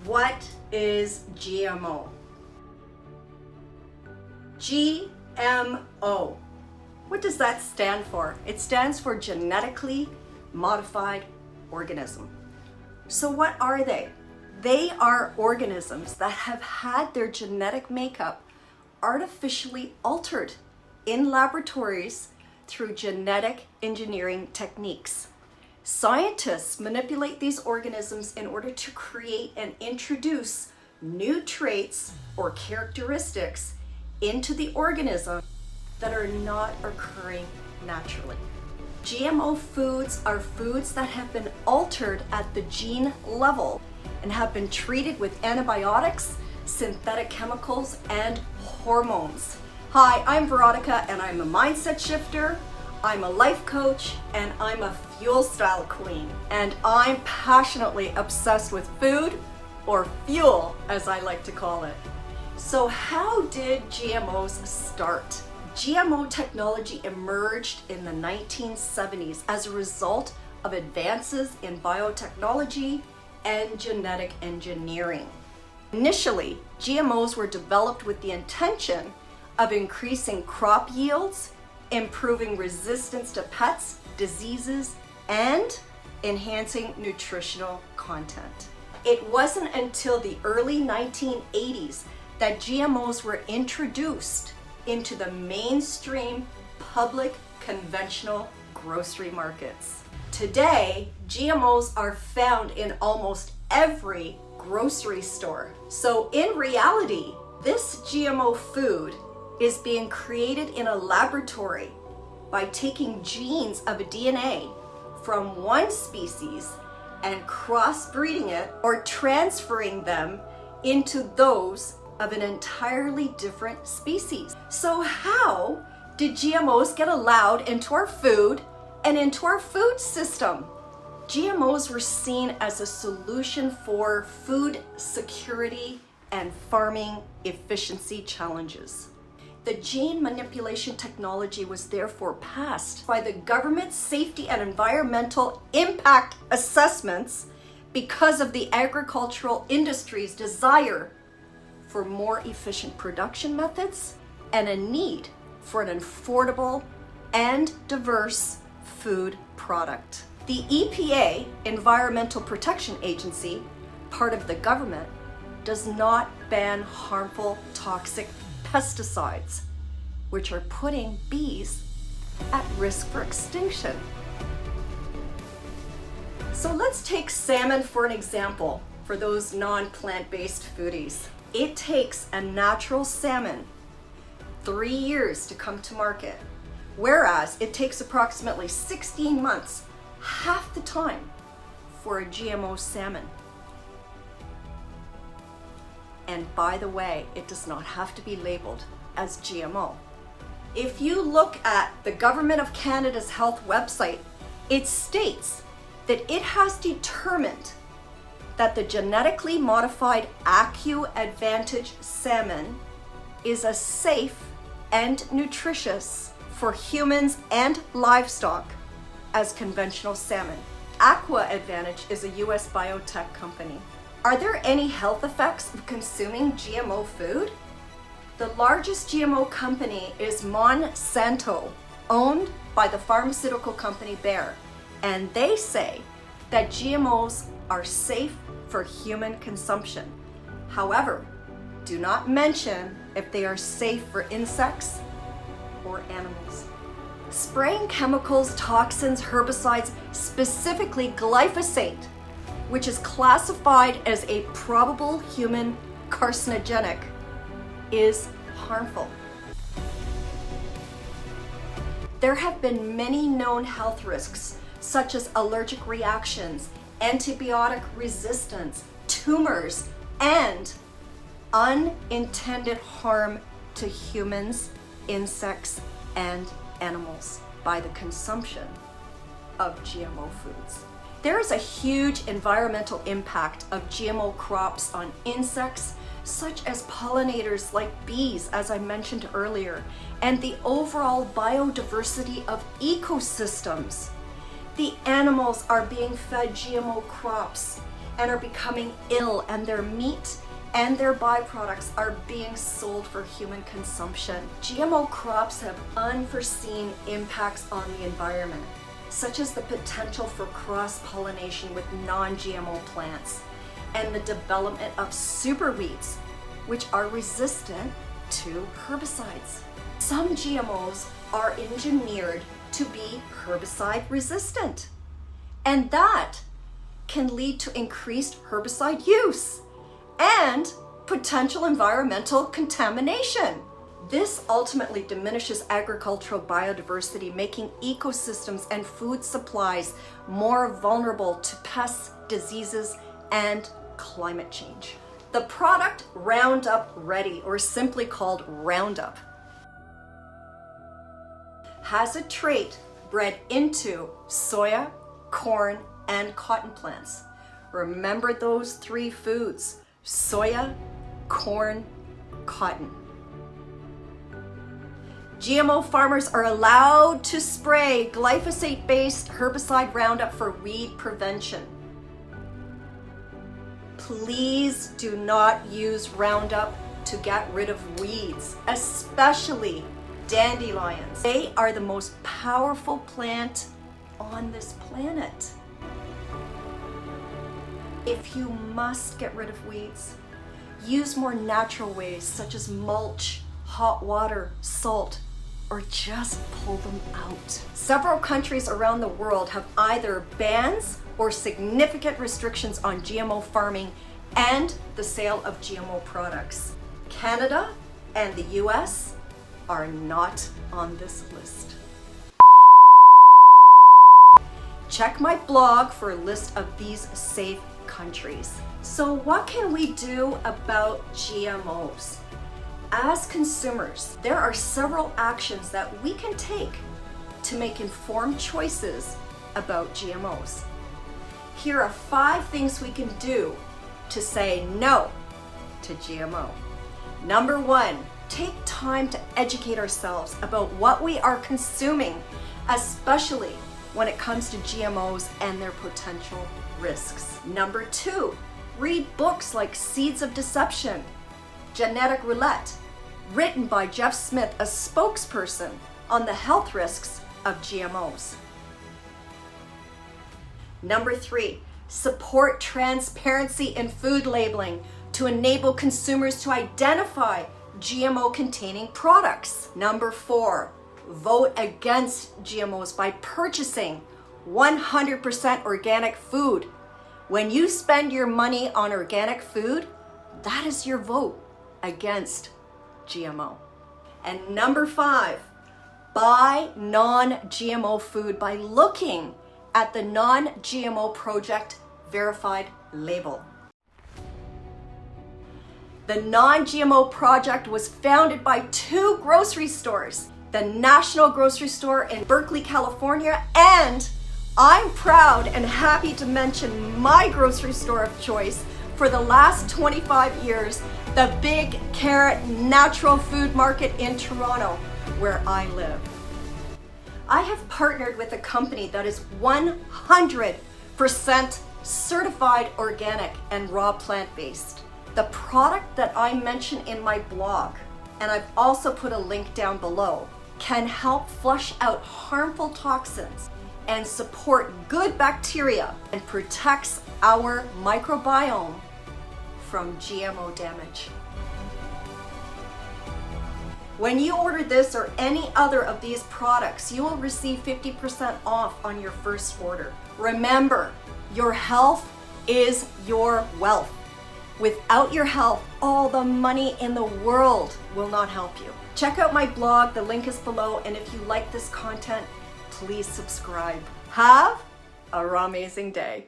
What is GMO? GMO. What does that stand for? It stands for Genetically Modified Organism. So what are they? They are organisms that have had their genetic makeup artificially altered in laboratories through genetic engineering techniques. Scientists manipulate these organisms in order to create and introduce new traits or characteristics into the organism that are not occurring naturally. GMO foods are foods that have been altered at the gene level and have been treated with antibiotics, synthetic chemicals, and hormones. Hi, I'm VeRAWonica, and I'm a mindset shifter, I'm a life coach, and I'm a fuel style queen. And I'm passionately obsessed with food, or fuel as I like to call it. So how did GMOs start? GMO technology emerged in the 1970s as a result of advances in biotechnology and genetic engineering. Initially, GMOs were developed with the intention of increasing crop yields, improving resistance to pests, diseases, and enhancing nutritional content. It wasn't until the early 1980s that GMOs were introduced into the mainstream public conventional grocery markets. Today, GMOs are found in almost every grocery store. So in reality, this GMO food is being created in a laboratory by taking genes of a DNA from one species and crossbreeding it or transferring them into those of an entirely different species. So how did GMOs get allowed into our food and into our food system? GMOs were seen as a solution for food security and farming efficiency challenges. The gene manipulation technology was therefore passed by the government safety and environmental impact assessments because of the agricultural industry's desire for more efficient production methods and a need for an affordable and diverse food product. The EPA, Environmental Protection Agency, part of the government, does not ban harmful toxic pesticides, which are putting bees at risk for extinction. So let's take salmon for an example for those non-plant-based foodies. It takes a natural salmon 3 years to come to market, whereas it takes approximately 16 months, half the time, for a GMO salmon. And by the way, it does not have to be labeled as GMO. If you look at the Government of Canada's health website, it states that it has determined that the genetically modified Acu Advantage salmon is as safe and nutritious for humans and livestock as conventional salmon. Aqua Advantage is a US biotech company. Are there any health effects of consuming GMO food? The largest GMO company is Monsanto, owned by the pharmaceutical company Bayer, and they say that GMOs are safe for human consumption. However, do not mention if they are safe for insects or animals. Spraying chemicals, toxins, herbicides, specifically glyphosate, which is classified as a probable human carcinogenic, is harmful. There have been many known health risks, such as allergic reactions, antibiotic resistance, tumors, and unintended harm to humans, insects, and animals by the consumption of GMO foods. There is a huge environmental impact of GMO crops on insects, such as pollinators like bees, as I mentioned earlier, and the overall biodiversity of ecosystems. The animals are being fed GMO crops. and are becoming ill, and their meat and their byproducts are being sold for human consumption. GMO crops have unforeseen impacts on the environment, such as the potential for cross-pollination with non-GMO plants and the development of superweeds, which are resistant to herbicides. Some GMOs are engineered to be herbicide resistant, and that can lead to increased herbicide use and potential environmental contamination. This ultimately diminishes agricultural biodiversity, making ecosystems and food supplies more vulnerable to pests, diseases, and climate change. The product Roundup Ready, or simply called Roundup, has a trait bred into soya, corn, and cotton plants. Remember those three foods: soya, corn, cotton. GMO farmers are allowed to spray glyphosate-based herbicide Roundup for weed prevention. Please do not use Roundup to get rid of weeds, especially dandelions. They are the most powerful plant on this planet. If you must get rid of weeds, use more natural ways such as mulch, hot water, salt, or just pull them out. Several countries around the world have either bans or significant restrictions on GMO farming and the sale of GMO products. Canada and the US are not on this list. Check my blog for a list of these safe countries. So what can we do about GMOs? As consumers, there are several actions that we can take to make informed choices about GMOs. Here are 5 things we can do to say no to GMO. Number 1, take time to educate ourselves about what we are consuming, especially when it comes to GMOs and their potential risks. Number 2, read books like Seeds of Deception, Genetic Roulette, written by Jeff Smith, a spokesperson on the health risks of GMOs. Number 3, support transparency in food labeling to enable consumers to identify GMO-containing products. Number 4, vote against GMOs by purchasing 100% organic food. When you spend your money on organic food, that is your vote against GMO. And number 5, buy non-GMO food by looking at the Non-GMO Project verified label. The Non-GMO Project was founded by 2 grocery stores, the National Grocery Store in Berkeley, California, and I'm proud and happy to mention my grocery store of choice for the last 25 years, the Big Carrot Natural Food Market in Toronto, where I live. I have partnered with a company that is 100% certified organic and raw plant-based. The product that I mention in my blog, and I've also put a link down below, can help flush out harmful toxins and support good bacteria and protects our microbiome from GMO damage. When you order this or any other of these products, you will receive 50% off on your first order. Remember, your health is your wealth. Without your health, all the money in the world will not help you. Check out my blog, the link is below, and if you like this content, please subscribe. Have a amazing day.